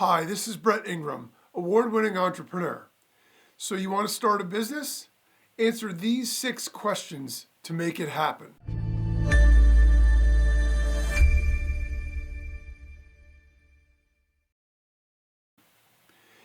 Hi, this is Brett Ingram, award-winning entrepreneur. So you want to start a business? Answer these 6 questions to make it happen.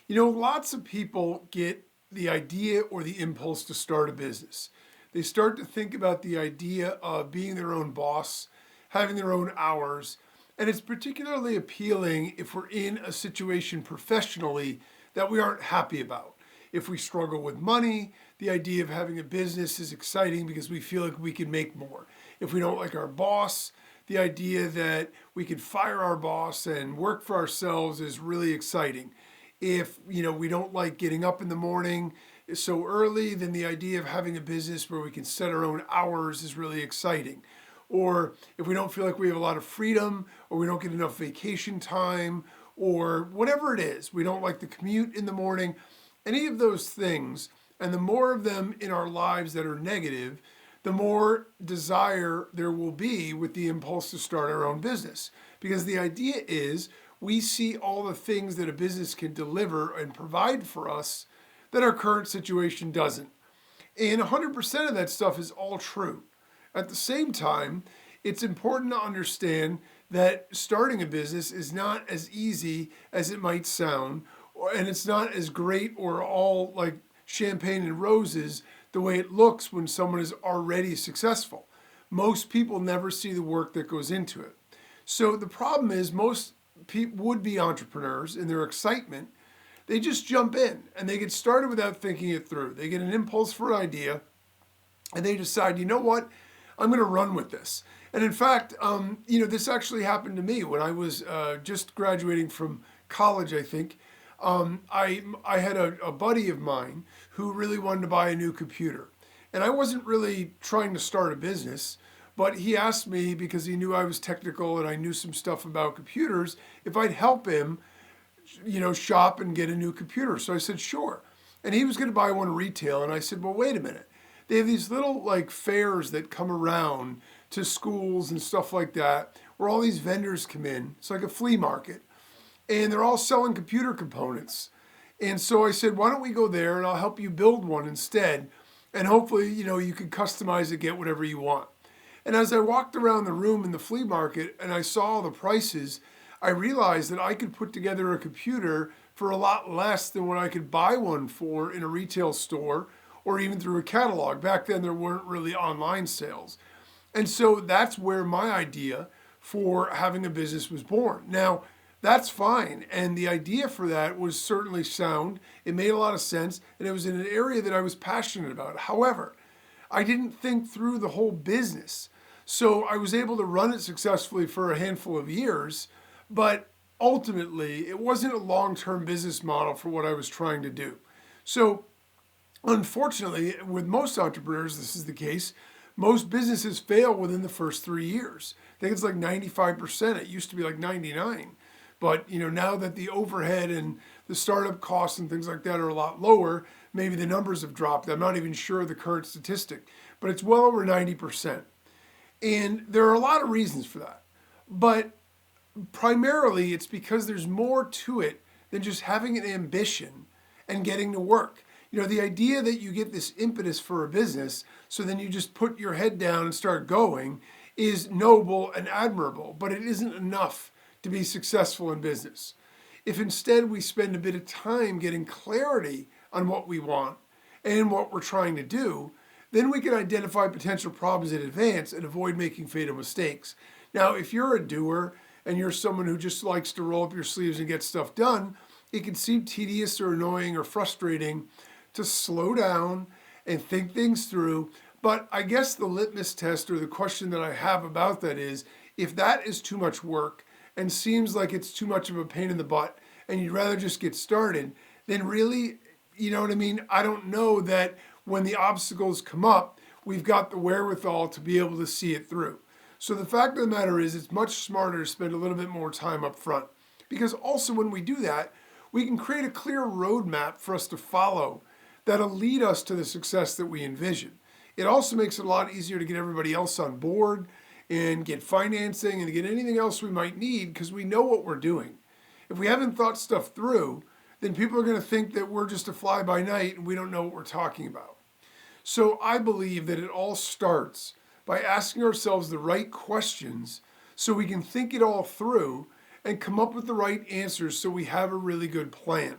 Lots of people get the idea or the impulse to start a business. They start to think about the idea of being their own boss, having their own hours, and it's particularly appealing if we're in a situation professionally that we aren't happy about. If we struggle with money, the idea of having a business is exciting because we feel like we can make more. If we don't like our boss, the idea that we could fire our boss and work for ourselves is really exciting. If we don't like getting up in the morning so early, then the idea of having a business where we can set our own hours is really exciting. Or if we don't feel like we have a lot of freedom, or we don't get enough vacation time, or whatever it is, we don't like the commute in the morning, any of those things, and the more of them in our lives that are negative, the more desire there will be with the impulse to start our own business. Because the idea is we see all the things that a business can deliver and provide for us that our current situation doesn't. And 100% of that stuff is all true. At the same time, it's important to understand that starting a business is not as easy as it might sound, and it's not as great or all like champagne and roses the way it looks when someone is already successful. Most people never see the work that goes into it. So the problem is most would-be entrepreneurs, in their excitement, they just jump in and they get started without thinking it through. They get an impulse for an idea and they decide, you know what? I'm going to run with this. And in fact, this actually happened to me when I was just graduating from college, I think. I had a buddy of mine who really wanted to buy a new computer. And I wasn't really trying to start a business, but he asked me because he knew I was technical and I knew some stuff about computers, if I'd help him, shop and get a new computer. So I said, sure. And he was going to buy one retail. And I said, well, wait a minute. They have these little fairs that come around to schools and stuff like that, where all these vendors come in. It's like a flea market. And they're all selling computer components. And so I said, why don't we go there and I'll help you build one instead. And hopefully, you can customize it, get whatever you want. And as I walked around the room in the flea market and I saw the prices, I realized that I could put together a computer for a lot less than what I could buy one for in a retail store or even through a catalog. Back then, there weren't really online sales. And so that's where my idea for having a business was born. Now, that's fine. And the idea for that was certainly sound. It made a lot of sense. And it was in an area that I was passionate about. However, I didn't think through the whole business. So I was able to run it successfully for a handful of years, but ultimately it wasn't a long-term business model for what I was trying to do. So unfortunately, with most entrepreneurs, this is the case. Most businesses fail within the first 3 years. I think it's like 95%. It used to be like 99. But now that the overhead and the startup costs and things like that are a lot lower, maybe the numbers have dropped. I'm not even sure of the current statistic, but it's well over 90%. And there are a lot of reasons for that. But primarily, it's because there's more to it than just having an ambition and getting to work. The idea that you get this impetus for a business, so then you just put your head down and start going, is noble and admirable, but it isn't enough to be successful in business. If instead we spend a bit of time getting clarity on what we want and what we're trying to do, then we can identify potential problems in advance and avoid making fatal mistakes. Now, if you're a doer and you're someone who just likes to roll up your sleeves and get stuff done, it can seem tedious or annoying or frustrating to slow down and think things through. But I guess the litmus test or the question that I have about that is, if that is too much work and seems like it's too much of a pain in the butt and you'd rather just get started, then really, I don't know that when the obstacles come up, we've got the wherewithal to be able to see it through. So the fact of the matter is, it's much smarter to spend a little bit more time up front. Because also when we do that, we can create a clear roadmap for us to follow that'll lead us to the success that we envision. It also makes it a lot easier to get everybody else on board and get financing and get anything else we might need because we know what we're doing. If we haven't thought stuff through, then people are going to think that we're just a fly by night and we don't know what we're talking about. So I believe that it all starts by asking ourselves the right questions so we can think it all through and come up with the right answers so we have a really good plan.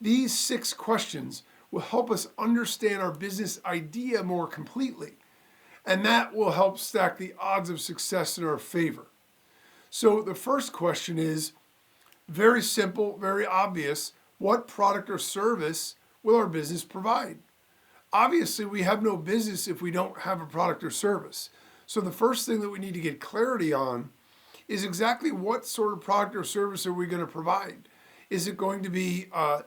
These 6 questions will help us understand our business idea more completely, and that will help stack the odds of success in our favor. So the first question is very simple, very obvious. What product or service will our business provide? Obviously, we have no business if we don't have a product or service. So the first thing that we need to get clarity on is exactly what sort of product or service are we going to provide? Is it going to be a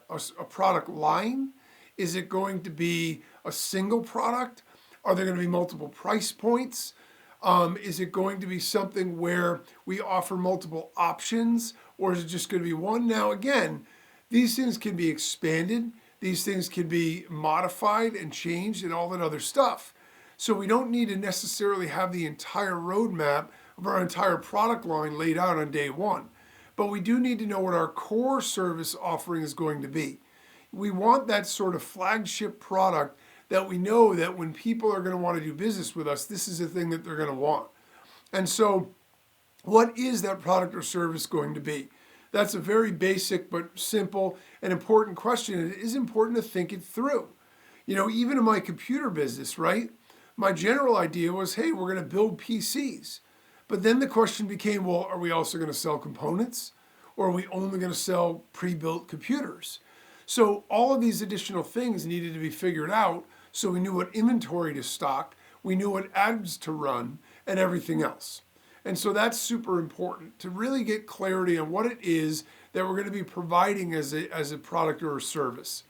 product line? Is it going to be a single product? Are there going to be multiple price points? Is it going to be something where we offer multiple options, or is it just going to be one? Now, again, these things can be expanded. These things can be modified and changed and all that other stuff. So we don't need to necessarily have the entire roadmap of our entire product line laid out on day one. But we do need to know what our core service offering is going to be. We want that sort of flagship product that we know that when people are going to want to do business with us, this is the thing that they're going to want. And so what is that product or service going to be? That's a very basic but simple and important question. And it is important to think it through. You know, even in my computer business, right? My general idea was, hey, we're going to build PCs. But then the question became, well, are we also going to sell components? Or are we only going to sell pre-built computers? So all of these additional things needed to be figured out so we knew what inventory to stock, we knew what ads to run, and everything else. And so that's super important to really get clarity on what it is that we're going to be providing as a product or a service.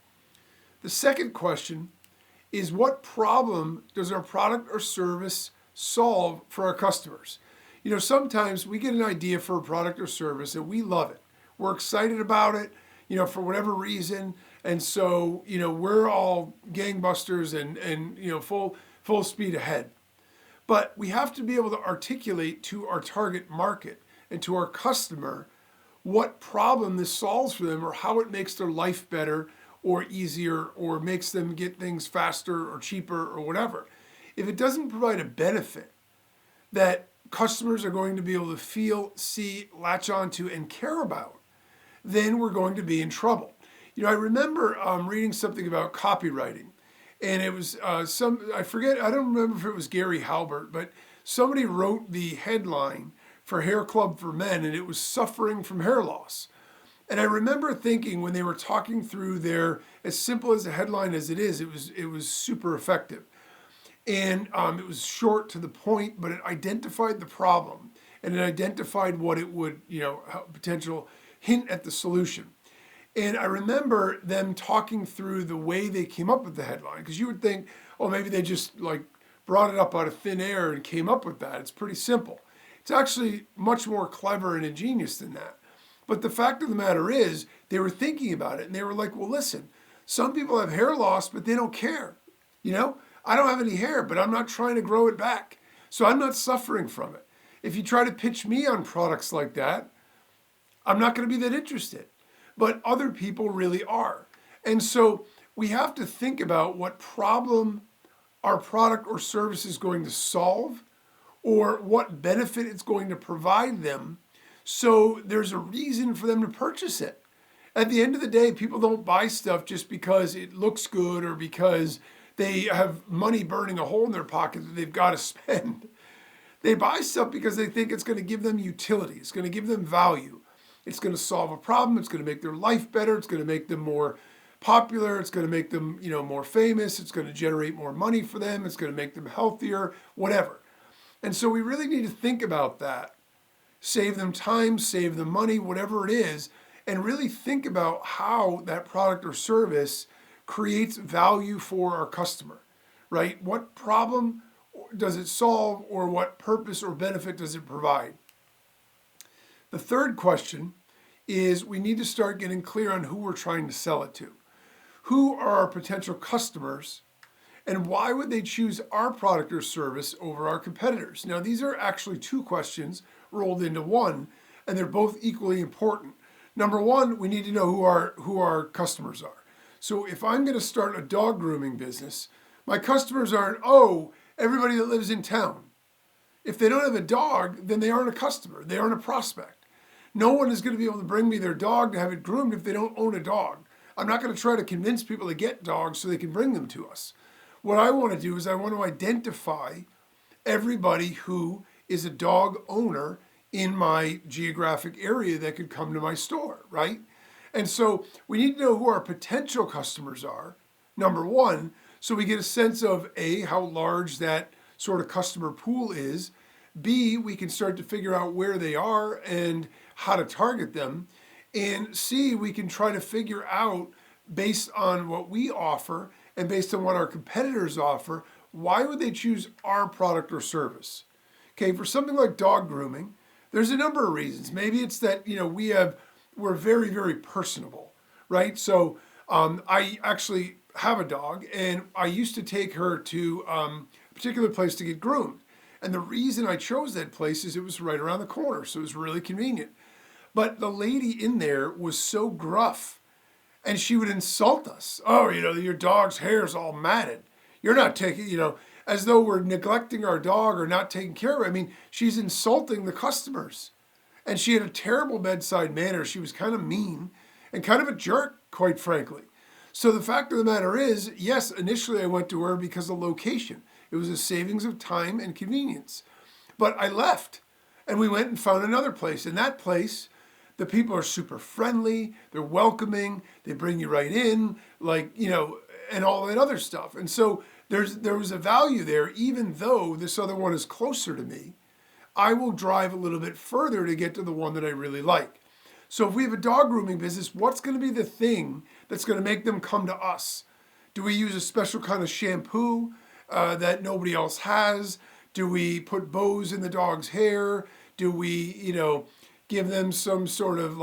The second question is, what problem does our product or service solve for our customers? You know, sometimes we get an idea for a product or service and we love it. We're excited about it, you know, for whatever reason. And so, you know, we're all gangbusters and you know, full speed ahead. But we have to be able to articulate to our target market and to our customer what problem this solves for them, or how it makes their life better or easier, or makes them get things faster or cheaper or whatever. If it doesn't provide a benefit that customers are going to be able to feel, see, latch onto, and care about, then we're going to be in trouble. You know, I remember reading something about copywriting, and it was I don't remember if it was Gary Halbert, but somebody wrote the headline for Hair Club for Men, and it was suffering from hair loss. And I remember thinking, when they were talking through their, as simple as a headline as it is, it was super effective. And it was short to the point, but it identified the problem, and it identified what it would, you know, potential hint at the solution. And I remember them talking through the way they came up with the headline, because you would think, oh, maybe they just like brought it up out of thin air and came up with that. It's pretty simple. It's actually much more clever and ingenious than that. But the fact of the matter is, they were thinking about it, and they were like, well, listen, some people have hair loss, but they don't care. You know, I don't have any hair, but I'm not trying to grow it back. So I'm not suffering from it. If you try to pitch me on products like that, I'm not going to be that interested. But other people really are. And so we have to think about what problem our product or service is going to solve, or what benefit it's going to provide them, so there's a reason for them to purchase it. At the end of the day, people don't buy stuff just because it looks good or because they have money burning a hole in their pocket that they've got to spend. They buy stuff because they think it's going to give them utility. It's going to give them value. It's going to solve a problem. It's going to make their life better. It's going to make them more popular. It's going to make them, you know, more famous. It's going to generate more money for them. It's going to make them healthier, whatever. And so we really need to think about that. Save them time, save them money, whatever it is, and really think about how that product or service creates value for our customer, right? What problem does it solve, or what purpose or benefit does it provide? The third question is, we need to start getting clear on who we're trying to sell it to. Who are our potential customers, and why would they choose our product or service over our competitors? Now, these are actually 2 questions rolled into one, and they're both equally important. Number one, we need to know who our customers are. So if I'm going to start a dog grooming business, my customers aren't, oh, everybody that lives in town. If they don't have a dog, then they aren't a customer. They aren't a prospect. No one is going to be able to bring me their dog to have it groomed if they don't own a dog. I'm not going to try to convince people to get dogs so they can bring them to us. What I want to do is I want to identify everybody who is a dog owner in my geographic area that could come to my store, right? And so we need to know who our potential customers are, number one, so we get a sense of A, how large that sort of customer pool is. B, we can start to figure out where they are and how to target them. And C, we can try to figure out, based on what we offer and based on what our competitors offer, why would they choose our product or service? Okay, for something like dog grooming, there's a number of reasons. Maybe it's that, we're very, very personable, right? So I actually have a dog, and I used to take her to a particular place to get groomed. And the reason I chose that place is it was right around the corner, so it was really convenient. But the lady in there was so gruff, and she would insult us. Oh, your dog's hair is all matted. You're not taking, as though we're neglecting our dog or not taking care of it. I mean, she's insulting the customers. And she had a terrible bedside manner. She was kind of mean and kind of a jerk, quite frankly. So the fact of the matter is, yes, initially I went to her because of location. It was a savings of time and convenience. But I left, and we went and found another place. And that place, the people are super friendly, they're welcoming, they bring you right in, and all that other stuff. And so there was a value there, even though this other one is closer to me. I will drive a little bit further to get to the one that I really like. So if we have a dog grooming business, what's going to be the thing that's going to make them come to us? Do we use a special kind of shampoo that nobody else has? Do we put bows in the dog's hair? Do we, give them some sort of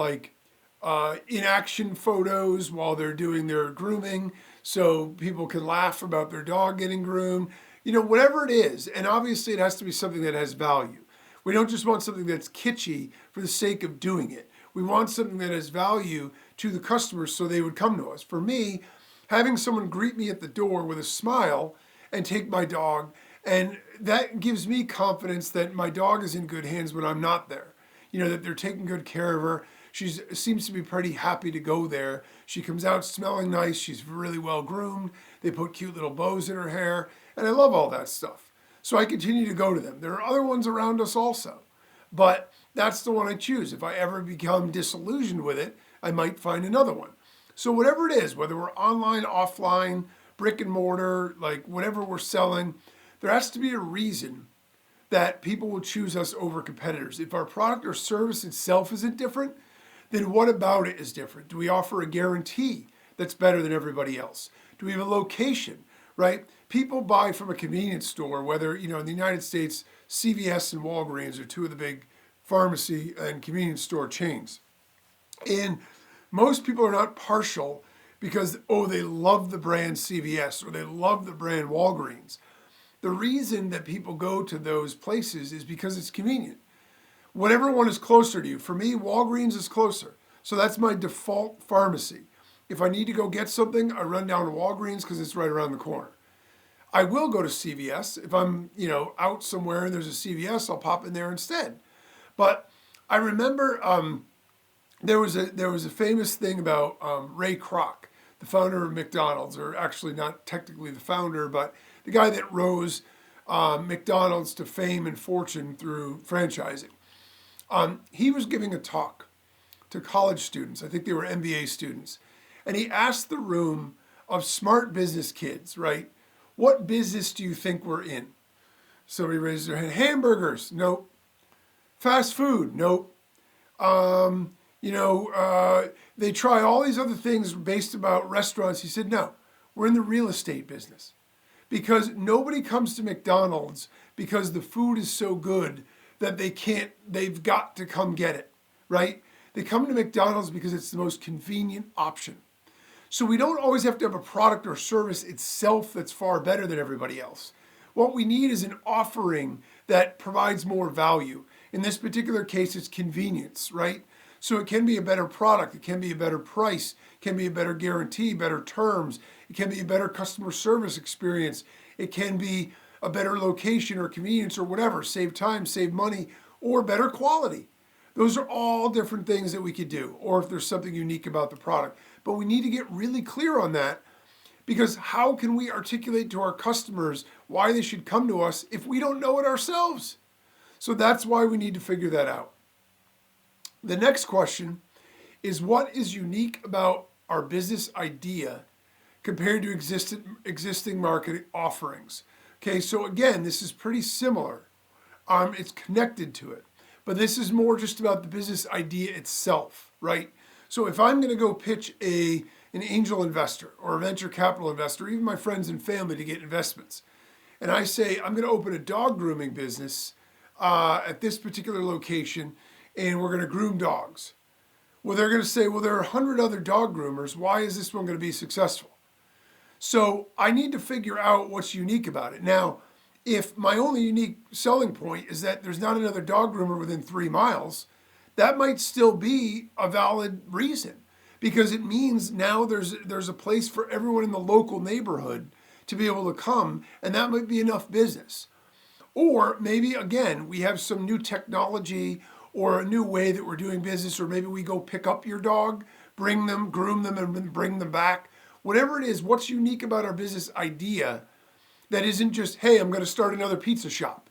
inaction photos while they're doing their grooming so people can laugh about their dog getting groomed? Whatever it is. And obviously it has to be something that has value. We don't just want something that's kitschy for the sake of doing it. We want something that has value to the customers so they would come to us. For me, having someone greet me at the door with a smile and take my dog, and that gives me confidence that my dog is in good hands when I'm not there. That they're taking good care of her. She seems to be pretty happy to go there. She comes out smelling nice. She's really well groomed. They put cute little bows in her hair. And I love all that stuff. So I continue to go to them. There are other ones around us also. But that's the one I choose. If I ever become disillusioned with it, I might find another one. So whatever it is, whether we're online, offline, brick and mortar, whatever we're selling, there has to be a reason that people will choose us over competitors. If our product or service itself isn't different, then what about it is different? Do we offer a guarantee that's better than everybody else? Do we have a location, right? People buy from a convenience store, whether, in the United States, CVS and Walgreens are two of the big pharmacy and convenience store chains. And most people are not partial because, they love the brand CVS or they love the brand Walgreens. The reason that people go to those places is because it's convenient. Whatever one is closer to you. For me, Walgreens is closer. So that's my default pharmacy. If I need to go get something, I run down to Walgreens because it's right around the corner. I will go to CVS. If I'm, out somewhere and there's a CVS, I'll pop in there instead. But I remember there was a famous thing about Ray Kroc, the founder of McDonald's, or actually not technically the founder, but the guy that rose McDonald's to fame and fortune through franchising. He was giving a talk to college students. I think they were MBA students. And he asked the room of smart business kids, right? What business do you think we're in? Somebody raised their hand. Hamburgers? Nope. Fast food? Nope. They try all these other things based about restaurants. He said, no, we're in the real estate business. Because nobody comes to McDonald's because the food is so good that they've got to come get it, right? They come to McDonald's because it's the most convenient option. So we don't always have to have a product or service itself that's far better than everybody else. What we need is an offering that provides more value. In this particular case, it's convenience, right? So it can be a better product, it can be a better price, it can be a better guarantee, better terms, it can be a better customer service experience, it can be a better location or convenience or whatever, save time, save money, or better quality. Those are all different things that we could do, or if there's something unique about the product. But we need to get really clear on that, because how can we articulate to our customers why they should come to us if we don't know it ourselves? So that's why we need to figure that out. The next question is, what is unique about our business idea compared to existing marketing offerings? Okay, so again, this is pretty similar. It's connected to it, but this is more just about the business idea itself, right? So if I'm going to go pitch an angel investor or a venture capital investor, even my friends and family, to get investments, and I say I'm going to open a dog grooming business at this particular location, and we're going to groom dogs. Well, they're going to say, well, there are 100 other dog groomers. Why is this one going to be successful? So I need to figure out what's unique about it. Now, if my only unique selling point is that there's not another dog groomer within 3 miles, that might still be a valid reason, because it means now there's a place for everyone in the local neighborhood to be able to come, and that might be enough business. Or maybe, again, we have some new technology or a new way that we're doing business, or maybe we go pick up your dog, bring them, groom them, and then bring them back. Whatever it is, what's unique about our business idea that isn't just, hey, I'm going to start another pizza shop?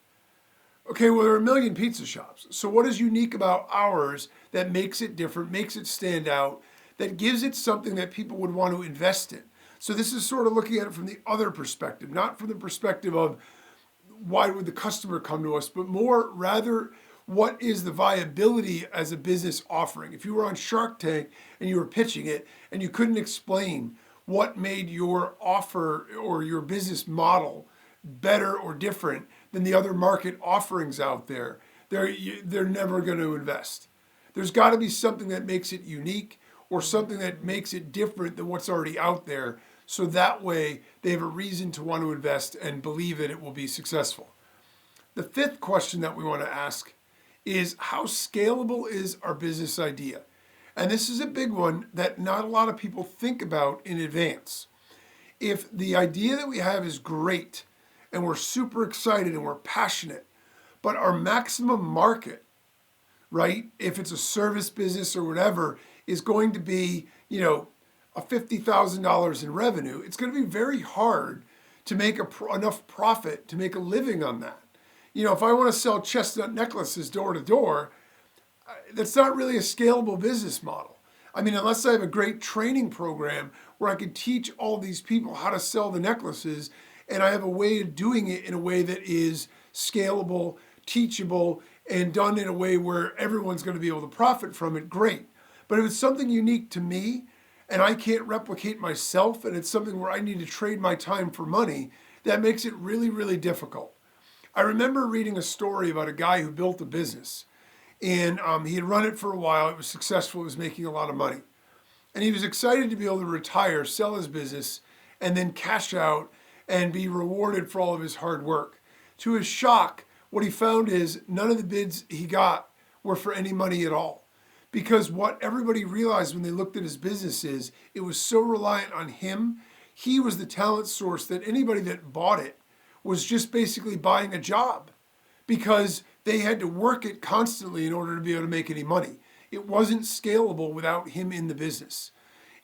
Okay, well, there are a million pizza shops. So what is unique about ours that makes it different, makes it stand out, that gives it something that people would want to invest in? So this is sort of looking at it from the other perspective, not from the perspective of why would the customer come to us, but more rather, what is the viability as a business offering? If you were on Shark Tank and you were pitching it and you couldn't explain what made your offer or your business model better or different than the other market offerings out there, they're never going to invest. There's got to be something that makes it unique or something that makes it different than what's already out there, so that way they have a reason to want to invest and believe that it will be successful. The fifth question that we want to ask is, how scalable is our business idea? And this is a big one that not a lot of people think about in advance. If the idea that we have is great and we're super excited and we're passionate, but our maximum market, right, if it's a service business or whatever, is going to be, a $50,000 in revenue, it's going to be very hard to make enough profit to make a living on that. If I want to sell chestnut necklaces door to door, that's not really a scalable business model. I mean, unless I have a great training program where I can teach all these people how to sell the necklaces, and I have a way of doing it in a way that is scalable, teachable, and done in a way where everyone's going to be able to profit from it, great. But if it's something unique to me and I can't replicate myself, and it's something where I need to trade my time for money, that makes it really, really difficult. I remember reading a story about a guy who built a business, and he had run it for a while. It was successful. It was making a lot of money. And he was excited to be able to retire, sell his business, and then cash out and be rewarded for all of his hard work. To his shock, what he found is none of the bids he got were for any money at all. Because what everybody realized when they looked at his business is it was so reliant on him. He was the talent source that anybody that bought it was just basically buying a job, because they had to work it constantly in order to be able to make any money. It wasn't scalable without him in the business,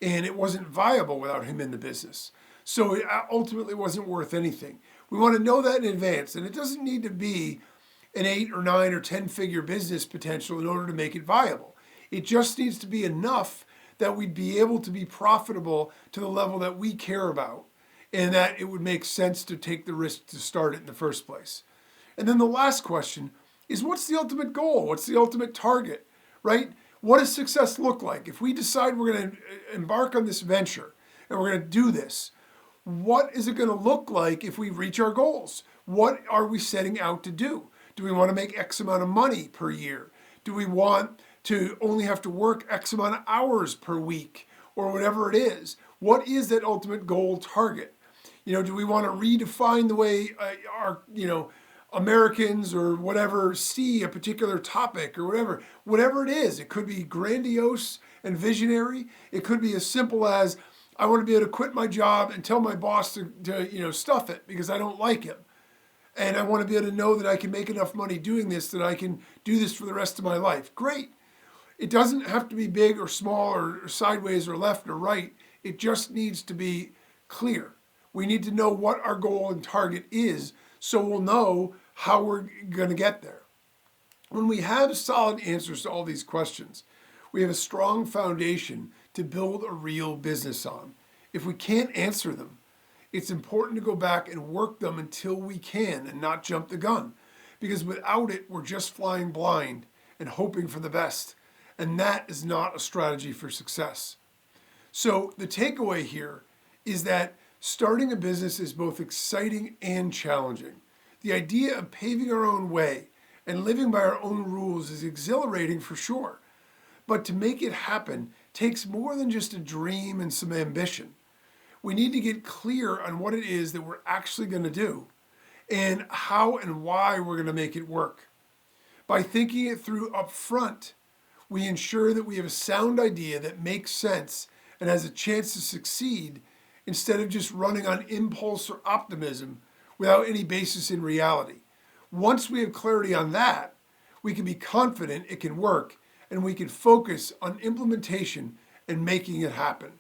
and it wasn't viable without him in the business. So it ultimately wasn't worth anything. We want to know that in advance, and it doesn't need to be an 8 or 9 or 10 figure business potential in order to make it viable. It just needs to be enough that we'd be able to be profitable to the level that we care about, and that it would make sense to take the risk to start it in the first place. And then the last question is, what's the ultimate goal? What's the ultimate target, right? What does success look like? If we decide we're going to embark on this venture and we're going to do this, what is it going to look like if we reach our goals? What are we setting out to do? Do we want to make X amount of money per year? Do we want to only have to work X amount of hours per week, or whatever it is? What is that ultimate goal target? Do we want to redefine the way Americans or whatever see a particular topic or whatever it is. It could be grandiose and visionary. It could be as simple as, I want to be able to quit my job and tell my boss to stuff it because I don't like him. And I want to be able to know that I can make enough money doing this that I can do this for the rest of my life. Great. It doesn't have to be big or small or sideways or left or right. It just needs to be clear. We need to know what our goal and target is so we'll know how we're going to get there. When we have solid answers to all these questions, we have a strong foundation to build a real business on. If we can't answer them, it's important to go back and work them until we can and not jump the gun. Because without it, we're just flying blind and hoping for the best. And that is not a strategy for success. So the takeaway here is that starting a business is both exciting and challenging. The idea of paving our own way and living by our own rules is exhilarating for sure. But to make it happen takes more than just a dream and some ambition. We need to get clear on what it is that we're actually going to do and how and why we're going to make it work. By thinking it through up front, we ensure that we have a sound idea that makes sense and has a chance to succeed instead of just running on impulse or optimism without any basis in reality. Once we have clarity on that, we can be confident it can work and we can focus on implementation and making it happen.